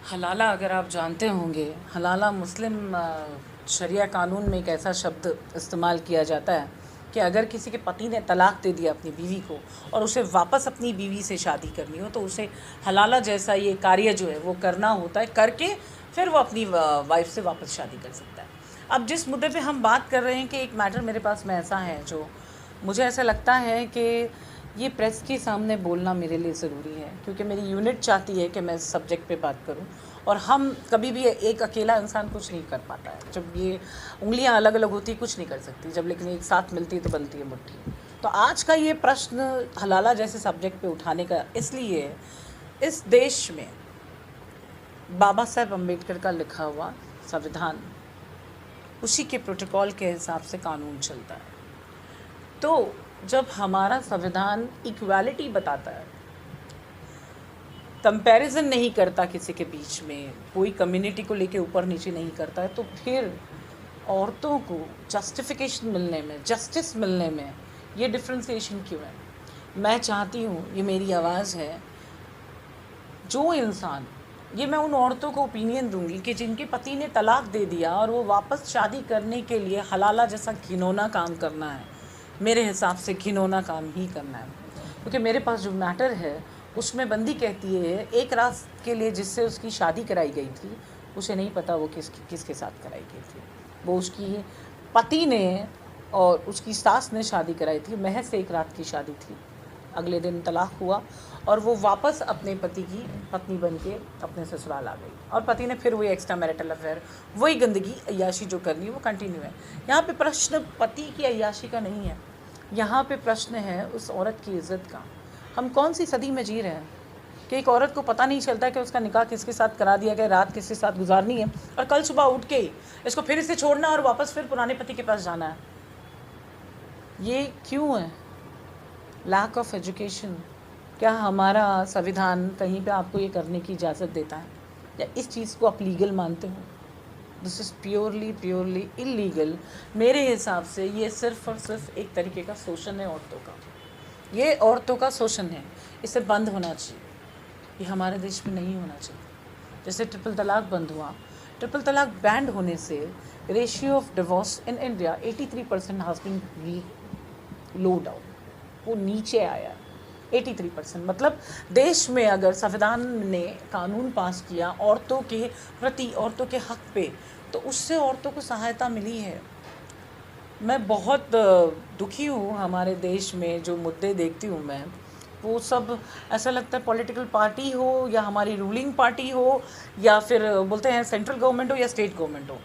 हलाला अगर आप जानते होंगे, हलाला मुस्लिम शरिया कानून में एक ऐसा शब्द इस्तेमाल किया जाता है कि अगर किसी के पति ने तलाक दे दिया अपनी बीवी को और उसे वापस अपनी बीवी से शादी करनी हो तो उसे हलाला जैसा ये कार्य जो है वो करना होता है, करके फिर वो अपनी वाइफ से वापस शादी कर सकता है। अब जिस मुद्दे पे हम बात कर रहे हैं कि एक मैटर मेरे पास में ऐसा है जो मुझे ऐसा लगता है कि ये प्रेस के सामने बोलना मेरे लिए ज़रूरी है, क्योंकि मेरी यूनिट चाहती है कि मैं इस सब्जेक्ट पे बात करूं और हम कभी भी एक अकेला इंसान कुछ नहीं कर पाता है। जब ये उंगलियां अलग अलग होती कुछ नहीं कर सकती, जब लेकिन एक साथ मिलती तो बनती है मुट्ठी। तो आज का ये प्रश्न हलाला जैसे सब्जेक्ट पे उठाने का इसलिए, इस देश में बाबा साहेब अम्बेडकर का लिखा हुआ संविधान, उसी के प्रोटोकॉल के हिसाब से कानून चलता है। तो जब हमारा संविधान इक्वालिटी बताता है, कंपैरिजन नहीं करता किसी के बीच में, कोई कम्युनिटी को लेके ऊपर नीचे नहीं करता है, तो फिर औरतों को जस्टिफिकेशन मिलने में, जस्टिस मिलने में ये डिफ्रेंसिएशन क्यों है? मैं चाहती हूँ, ये मेरी आवाज़ है, जो इंसान, ये मैं उन औरतों को ओपिनियन दूंगी कि जिनके पति ने तलाक दे दिया और वो वापस शादी करने के लिए हलाला जैसा घिनौना काम करना है, मेरे हिसाब से घिनौना काम ही करना है। क्योंकि मेरे पास जो मैटर है उसमें बंदी कहती है एक रात के लिए जिससे उसकी शादी कराई गई थी, उसे नहीं पता वो किसके साथ कराई गई थी। वो उसकी पति ने और उसकी सास ने शादी कराई थी, महज एक रात की शादी थी। अगले दिन तलाक हुआ और वो वापस अपने पति की पत्नी बन के अपने ससुराल आ गई और पति ने फिर वही एक्स्ट्रा मैरिटल अफेयर, वही गंदगी अय्याशी जो करनी है वो कंटिन्यू है। यहाँ पे प्रश्न पति की अय्याशी का नहीं है, यहाँ पे प्रश्न है उस औरत की इज़्ज़त का। हम कौन सी सदी में जी रहे हैं कि एक औरत को पता नहीं चलता कि उसका निकाह किसके साथ करा दिया गया, रात किसके साथ गुजारनी है और कल सुबह उठ के इसको फिर इसे छोड़ना और वापस फिर पुराने पति के पास जाना है। ये क्यों है? Lack of education. क्या हमारा संविधान कहीं पे आपको ये करने की इजाज़त देता है या इस चीज़ को आप लीगल मानते हो? This is purely illegal. मेरे हिसाब से ये सिर्फ़ और सिर्फ एक तरीके का शोषण है औरतों का, ये औरतों का शोषण है, इसे बंद होना चाहिए। ये हमारे देश में नहीं होना चाहिए। जैसे ट्रिपल तलाक बंद हुआ, ट्रिपल तलाक बैंड होने से ratio of divorce in India 83% has been low down, वो नीचे आया 83%। मतलब देश में अगर संविधान ने कानून पास किया औरतों के प्रति, औरतों के हक पे, तो उससे औरतों को सहायता मिली है। मैं बहुत दुखी हूँ, हमारे देश में जो मुद्दे देखती हूँ मैं, वो सब ऐसा लगता है पॉलिटिकल पार्टी हो या हमारी रूलिंग पार्टी हो या फिर बोलते हैं सेंट्रल गवर्नमेंट हो या स्टेट गवर्नमेंट हो,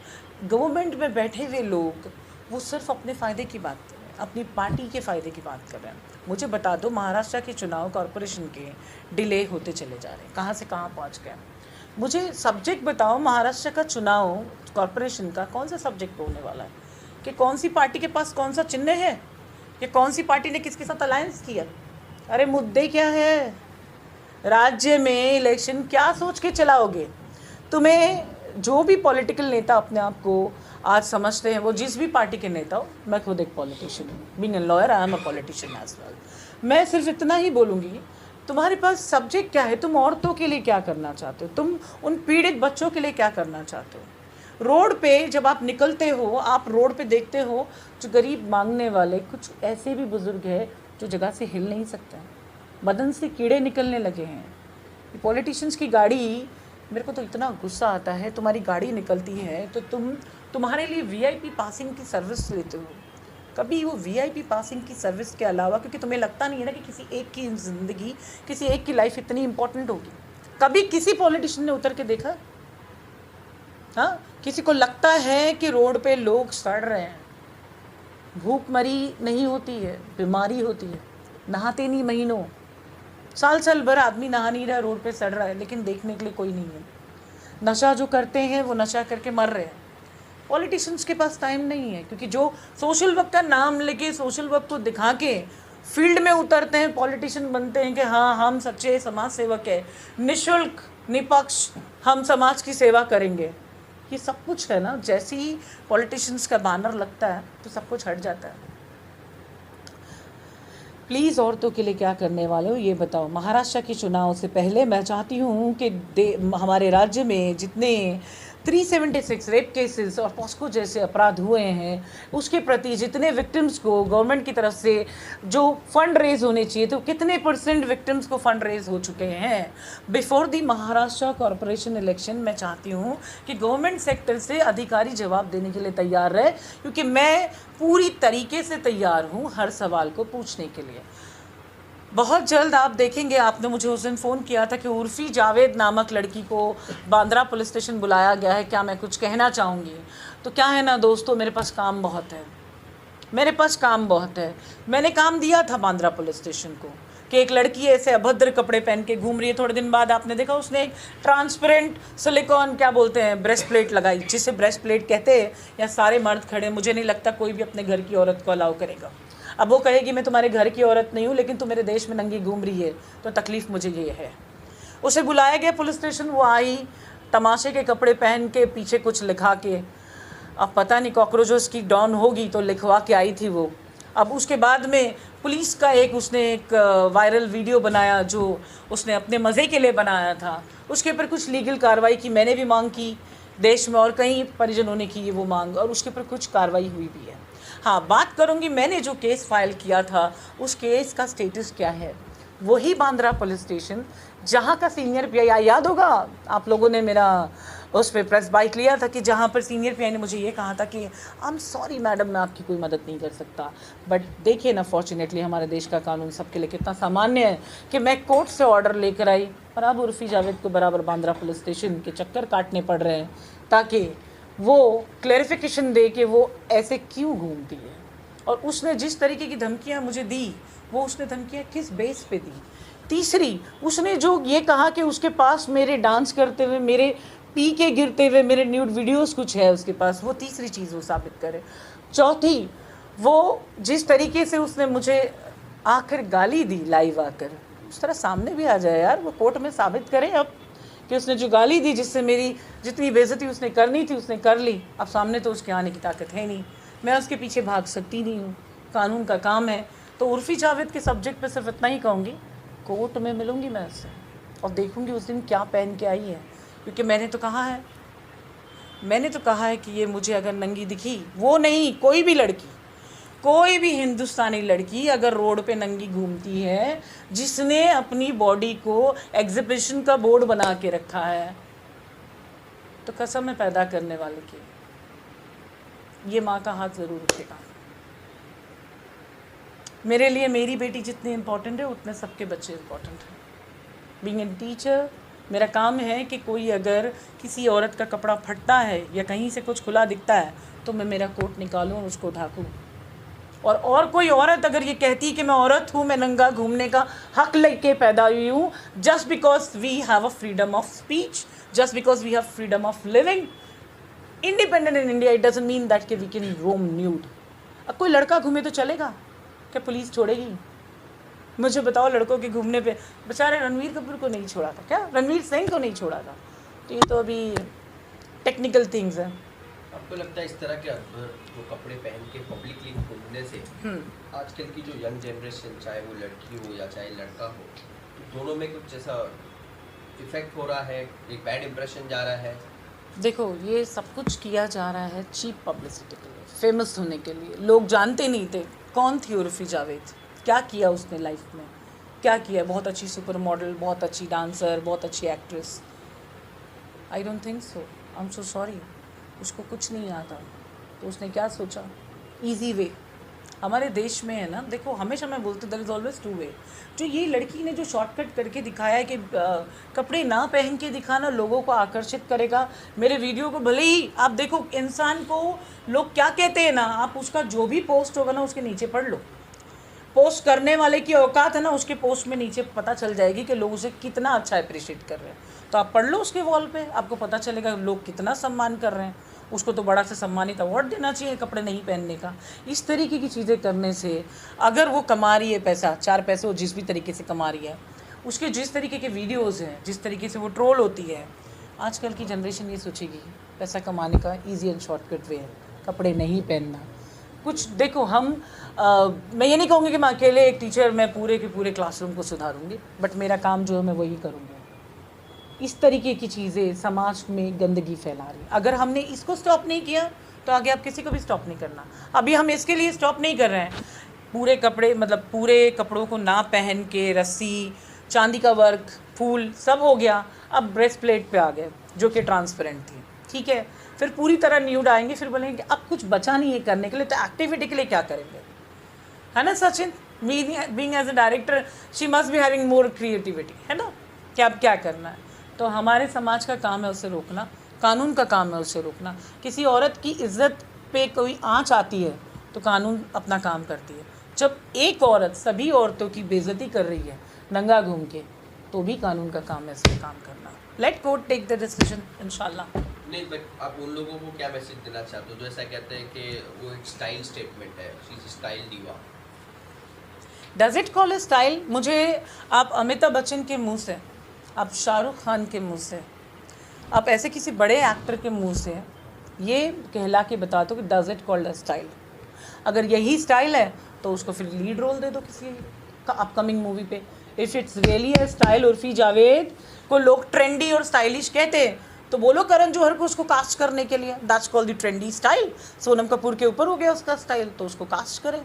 गवर्नमेंट में बैठे हुए लोग वो सिर्फ अपने फ़ायदे की बात कर रहे हैं, अपनी पार्टी के फ़ायदे की बात कर रहे हैं। मुझे बता दो, महाराष्ट्र के चुनाव कॉरपोरेशन के डिले होते चले जा रहे हैं, कहाँ से कहाँ पहुँच गए। मुझे सब्जेक्ट बताओ, महाराष्ट्र का चुनाव कॉरपोरेशन का कौन सा सब्जेक्ट होने वाला है कि कौन सी पार्टी के पास कौन सा चिन्ह है कि कौन सी पार्टी ने किसके साथ अलायंस किया। अरे मुद्दे क्या है? राज्य में इलेक्शन क्या सोच के चलाओगे? तुम्हें जो भी पॉलिटिकल नेता अपने आप को आज समझते हैं, वो जिस भी पार्टी के नेता हो, मैं खुद एक पॉलिटिशियन हूँ, being a lawyer I am a politician as well. मैं सिर्फ इतना ही बोलूँगी, तुम्हारे पास सब्जेक्ट क्या है? तुम औरतों के लिए क्या करना चाहते हो? तुम उन पीड़ित बच्चों के लिए क्या करना चाहते हो? रोड पे जब आप निकलते हो, आप रोड पे देखते हो जो गरीब मांगने वाले, कुछ ऐसे भी बुज़ुर्ग हैं जो जगह से हिल नहीं सकते हैं, बदन से कीड़े निकलने लगे हैं। पॉलिटिशियंस की गाड़ी, मेरे को तो इतना गुस्सा आता है, तुम्हारी गाड़ी निकलती है तो तुम्हारे लिए वीआईपी पासिंग की सर्विस लेते हो। कभी वो वीआईपी पासिंग की सर्विस के अलावा, क्योंकि तुम्हें लगता नहीं है ना कि किसी एक की ज़िंदगी, किसी एक की लाइफ इतनी इंपॉर्टेंट होगी। कभी किसी पॉलिटिशियन ने उतर के देखा? हाँ, किसी को लगता है कि रोड पे लोग सड़ रहे हैं, भूखमरी नहीं होती है, बीमारी होती है, नहाते नहीं महीनों, साल भर आदमी नहा नहीं रहा, रोड पे सड़ रहा है, लेकिन देखने के लिए कोई नहीं है। नशा जो करते हैं वो नशा करके मर रहे हैं। पॉलिटिशियंस के पास टाइम नहीं है, क्योंकि जो सोशल वर्क का नाम लेके, सोशल वर्क को दिखा के फील्ड में उतरते हैं, पॉलिटिशियन बनते हैं कि हाँ हम सच्चे समाज सेवक है, निःशुल्क निपक्ष हम समाज की सेवा करेंगे। ये सब कुछ है ना, जैसे ही पॉलिटिशियंस का बैनर लगता है तो सब कुछ हट जाता है। प्लीज़ औरतों के लिए क्या करने वाले हो ये बताओ। महाराष्ट्र के चुनाव से पहले मैं चाहती हूँ कि हमारे राज्य में जितने 376 रेप केसेस और पॉस्को जैसे अपराध हुए हैं उसके प्रति जितने विक्टिम्स को गवर्नमेंट की तरफ से जो फंड रेज होने चाहिए तो कितने % विक्टिम्स को फंड रेज हो चुके हैं before the Maharashtra corporation election. मैं चाहती हूँ कि गवर्नमेंट सेक्टर से अधिकारी जवाब देने के लिए तैयार रहे, क्योंकि मैं पूरी तरीके से तैयार हूँ हर सवाल को पूछने के लिए। बहुत जल्द आप देखेंगे, आपने मुझे उस दिन फ़ोन किया था कि उर्फ़ी जावेद नामक लड़की को बांद्रा पुलिस स्टेशन बुलाया गया है, क्या मैं कुछ कहना चाहूँगी। तो क्या है ना दोस्तों, मेरे पास काम बहुत है, मेरे पास काम बहुत है। मैंने काम दिया था बांद्रा पुलिस स्टेशन को कि एक लड़की ऐसे अभद्र कपड़े पहन के घूम रही है। थोड़े दिन बाद आपने देखा उसने एक ट्रांसपेरेंट सिलिकॉन क्या बोलते हैं ब्रेस्ट प्लेट लगाई, जिसे ब्रेस्ट प्लेट कहते हैं। या सारे मर्द खड़े, मुझे नहीं लगता कोई भी अपने घर की औरत को अलाउ करेगा। अब वो कहेगी मैं तुम्हारे घर की औरत नहीं हूँ, लेकिन तू मेरे देश में नंगी घूम रही है तो तकलीफ़ मुझे ये है। उसे बुलाया गया पुलिस स्टेशन, वो आई तमाशे के कपड़े पहन के, पीछे कुछ लिखा के, अब पता नहीं कॉकरोचों की डॉन होगी तो लिखवा के आई थी वो। अब उसके बाद में पुलिस का उसने एक वायरल वीडियो बनाया जो उसने अपने मज़े के लिए बनाया था। उसके ऊपर कुछ लीगल कार्रवाई की, मैंने भी मांग की देश में और कई परिजनों ने की वो मांग, और उसके ऊपर कुछ कार्रवाई हुई भी है। हाँ, बात करूँगी मैंने जो केस फाइल किया था उस केस का स्टेटस क्या है। वही बांद्रा पुलिस स्टेशन जहाँ का सीनियर पीआई, याद होगा आप लोगों ने मेरा उस पर प्रेस बाइट लिया था कि जहाँ पर सीनियर पीआई ने मुझे ये कहा था कि आई एम सॉरी मैडम, मैं आपकी कोई मदद नहीं कर सकता। बट देखिए ना, फॉर्चुनेटली हमारे देश का कानून सबके लिए कितना सामान्य है कि मैं कोर्ट से ऑर्डर लेकर आई, और अब उर्फ़ी जावेद को बराबर बांद्रा पुलिस स्टेशन के चक्कर काटने पड़ रहे हैं ताकि वो क्लैरिफिकेशन दे कि वो ऐसे क्यों घूमती है। और उसने जिस तरीके की धमकियाँ मुझे दी, वो उसने धमकियाँ किस बेस पे दी। तीसरी, उसने जो ये कहा कि उसके पास मेरे डांस करते हुए, मेरे पी के गिरते हुए मेरे न्यूड वीडियोस कुछ है उसके पास, वो तीसरी चीज़ वो साबित करे। चौथी, वो जिस तरीके से उसने मुझे आखिर गाली दी लाइव आकर, उस तरह सामने भी आ जाए यार, वो कोर्ट में साबित करे अब कि उसने जो गाली दी, जिससे मेरी जितनी बेइज्जती उसने करनी थी उसने कर ली। अब सामने तो उसके आने की ताकत है नहीं, मैं उसके पीछे भाग सकती नहीं हूँ, कानून का काम है। तो उर्फ़ी जावेद के सब्जेक्ट पे सिर्फ इतना ही कहूँगी, कोर्ट में मिलूँगी मैं उससे और देखूँगी उस दिन क्या पहन के आई है। क्योंकि मैंने तो कहा है कि ये मुझे अगर नंगी दिखी, वो नहीं, कोई भी लड़की, कोई भी हिंदुस्तानी लड़की अगर रोड पे नंगी घूमती है, जिसने अपनी बॉडी को एग्जिबिशन का बोर्ड बना के रखा है, तो कसम है पैदा करने वाले की, ये माँ का हाथ ज़रूर उठेगा। मेरे लिए मेरी बेटी जितनी इम्पोर्टेंट है उतने सबके बच्चे इम्पोर्टेंट हैं। बीइंग ए टीचर, मेरा काम है कि कोई अगर किसी औरत का कपड़ा फटता है या कहीं से कुछ खुला दिखता है तो मैं मेरा कोट निकालूं और उसको ढाकूं। और कोई औरत अगर ये कहती है कि मैं औरत हूँ, मैं नंगा घूमने का हक लेके पैदा हुई हूँ, just because we have a freedom of speech, just because we have freedom of living independent in India, it doesn't mean that कि वी कैन रोम न्यूड। अब कोई लड़का घूमे तो चलेगा क्या पुलिस छोड़ेगी? मुझे बताओ, लड़कों के घूमने पे बेचारे रणवीर कपूर को नहीं छोड़ा था क्या? रणवीर सिंह को नहीं छोड़ा था? तो ये तो अभी टेक्निकल थिंग्स हैं। आपको लगता है इस तरह के जो कपड़े पहन के पब्लिकली घूमने से आजकल की जो यंग जनरेशन, चाहे वो लड़की हो या चाहे लड़का हो, तो दोनों में कुछ ऐसा इफेक्ट हो रहा है, एक बैड इंप्रेशन जा रहा है? देखो, ये सब कुछ किया जा रहा है चीप पब्लिसिटी के लिए, फेमस होने के लिए। लोग जानते नहीं थे कौन थी उर्फ़ी जावेद, क्या किया उसने लाइफ में, क्या किया। बहुत अच्छी सुपर मॉडल, बहुत अच्छी डांसर, बहुत अच्छी actress. I don't think so, I am so sorry. उसको कुछ नहीं आता तो उसने क्या सोचा, ईजी वे। हमारे देश में है ना, देखो हमेशा मैं बोलती हूँ there is always two way. जो ये लड़की ने जो शॉर्टकट करके दिखाया है कि कपड़े ना पहन के दिखाना लोगों को आकर्षित करेगा। मेरे वीडियो को भले ही आप देखो, इंसान को लोग क्या कहते हैं ना, आप उसका जो भी पोस्ट होगा ना उसके नीचे पढ़ लो। पोस्ट करने वाले की औकात है ना, उसके पोस्ट में नीचे पता चल जाएगी कि लोग उसे कितना अच्छा अप्रिशिएट कर रहे हैं। तो आप पढ़ लो उसके वॉल पे, आपको पता चलेगा लोग कितना सम्मान कर रहे हैं। उसको तो बड़ा से सम्मानित अवार्ड देना चाहिए कपड़े नहीं पहनने का। इस तरीके की चीज़ें करने से अगर वो कमा रही है पैसा, 4 पैसे वो जिस भी तरीके से कमा रही है, उसके जिस तरीके के वीडियोज़ हैं, जिस तरीके से वो ट्रोल होती है, आजकल की जनरेशन ये सोचेगी पैसा कमाने का ईजी एंड शॉर्टकट वे है कपड़े नहीं पहनना। कुछ देखो मैं ये नहीं कहूँगी कि मैं अकेले एक टीचर मैं पूरे के पूरे क्लासरूम को सुधारूंगी, बट मेरा काम जो है मैं वही करूँगी। इस तरीके की चीज़ें समाज में गंदगी फैला रही, अगर हमने इसको स्टॉप नहीं किया तो आगे आप किसी को भी स्टॉप नहीं करना। अभी हम इसके लिए स्टॉप नहीं कर रहे हैं, पूरे कपड़े मतलब पूरे कपड़ों को ना पहन के रस्सी, चांदी का वर्क, फूल सब हो गया, अब ब्रेस्ट प्लेट पे आ गए जो कि ट्रांसपेरेंट थी, ठीक है। फिर पूरी तरह न्यूड आएंगे, फिर बोलेंगे कि अब कुछ बचा नहीं है करने के लिए, तो एक्टिविटी के लिए क्या करेंगे, है ना Sachin? Being as a director she must be having more creativity, है ना, कि अब क्या करना है। तो हमारे समाज का काम है उसे रोकना, कानून का काम है उसे रोकना। किसी औरत की इज्जत पे कोई आँच आती है तो कानून अपना काम करती है। जब एक औरत सभी औरतों की बेइज्जती कर रही है नंगा घूम के, तो भी कानून का काम है इसमें काम करना। Let court take the decision इंशाल्लाह। नहीं, बट आप उन लोगों को क्या मैसेज देना चाहते हो जो ऐसा कहते हैं कि वो एक स्टाइल स्टेटमेंट है, शी इज स्टाइल दीवा? Does it call A style? मुझे आप अमिताभ बच्चन के मुंह से, आप शाहरुख खान के मुंह से, आप ऐसे किसी बड़े एक्टर के मुंह से ये कहला के बता दो कि does it called a style. अगर यही स्टाइल है तो उसको फिर लीड रोल दे दो किसी का अपकमिंग मूवी पे। If it's really a style, Urfi Javed को लोग ट्रेंडी और स्टाइलिश कहते हैं, तो बोलो करण जौहर को उसको कास्ट करने के लिए, that's called the trendy style. Sonam Kapoor के ऊपर हो गया उसका स्टाइल, तो उसको कास्ट करें।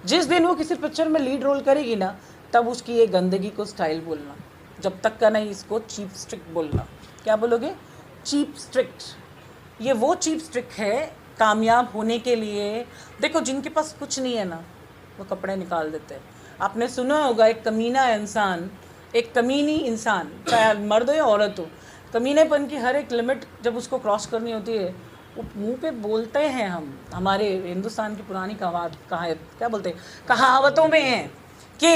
जिस दिन वो किसी पिक्चर में लीड रोल करेगी ना, तब उसकी ये गंदगी को स्टाइल बोलना, जब तक का नहीं इसको चीप स्ट्रिक बोलना। क्या बोलोगे? Cheap strict. ये वो चीप स्ट्रिक है कामयाब होने के लिए। देखो जिनके पास कुछ नहीं है ना, वो कपड़े निकाल देते हैं। आपने सुना होगा एक कमीना इंसान, एक कमीनी इंसान, चाहे मर्द हो या औरत हो, कमीनेपन की हर एक लिमिट जब उसको क्रॉस करनी होती है, वो मुंह पे बोलते हैं। हमारे हिंदुस्तान की पुरानी क्या बोलते हैं, कहावतों में है कि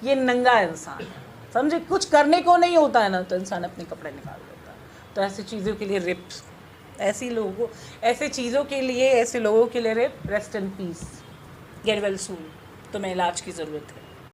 ये नंगा इंसान है, समझे। कुछ करने को नहीं होता है ना, तो इंसान अपने कपड़े निकाल देता है। तो ऐसी चीज़ों के लिए रिप, ऐसे चीज़ों के लिए, ऐसे लोगों के लिए RIP, rest in peace, get well soon. तुम्हें इलाज की ज़रूरत है।